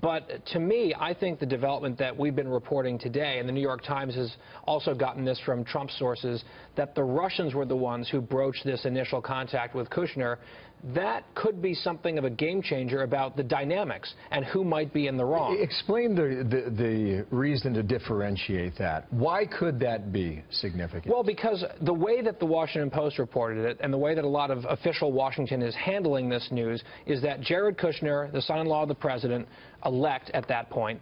But to me, I think the development that we've been reporting today, and the New York Times has also gotten this from Trump sources, that the Russians were the ones who broached this initial contact with Kushner, that could be something of a game changer about the dynamics and who might be in the wrong. Explain the reason to differentiate that. Why could that be significant? Well, because the way that the Washington Post reported it and the way that a lot of official Washington is handling this news is that Jared Kushner, the son-in-law of the president-elect at that point,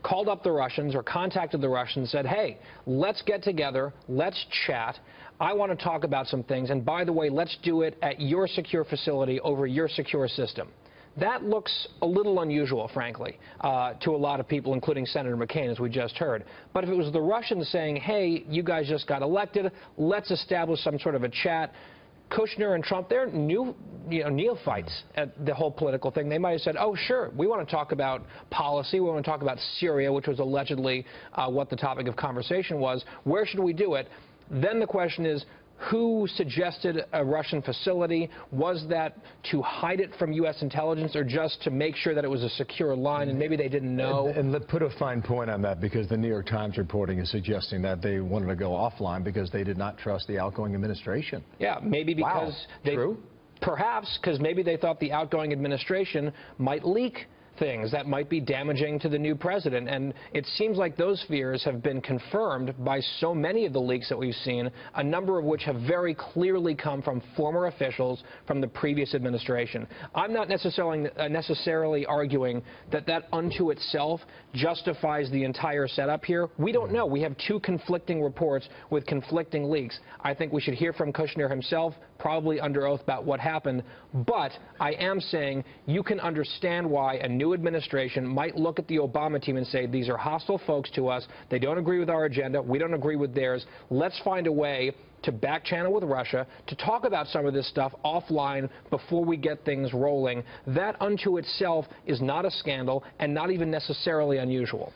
called up the Russians or contacted the Russians and said, hey, let's get together, let's chat. I want to talk about some things, and by the way, let's do it at your secure facility over your secure system. That looks a little unusual, frankly, to a lot of people, including Senator McCain, as we just heard. But if it was the Russians saying, hey, you guys just got elected, let's establish some sort of a chat, Kushner and Trump, they're neophytes at the whole political thing. They might have said, oh, sure, we want to talk about policy. We want to talk about Syria, which was allegedly what the topic of conversation was. Where should we do it? Then the question is, who suggested a Russian facility? Was that to hide it from U.S. intelligence or just to make sure that it was a secure line and maybe they didn't know? And let's put a fine point on that, because the New York Times reporting is suggesting that they wanted to go offline because they did not trust the outgoing administration. Yeah, maybe because True? Perhaps because maybe they thought the outgoing administration might leak things that might be damaging to the new president. And it seems like those fears have been confirmed by so many of the leaks that we've seen, a number of which have very clearly come from former officials from the previous administration. I'm not necessarily arguing that that unto itself justifies the entire setup here. We don't know. We have two conflicting reports with conflicting leaks. I think we should hear from Kushner himself, probably under oath, about what happened. But I am saying you can understand why a new administration might look at the Obama team and say, these are hostile folks to us. They don't agree with our agenda. We don't agree with theirs. Let's find a way to backchannel with Russia, to talk about some of this stuff offline before we get things rolling. That unto itself is not a scandal and not even necessarily unusual.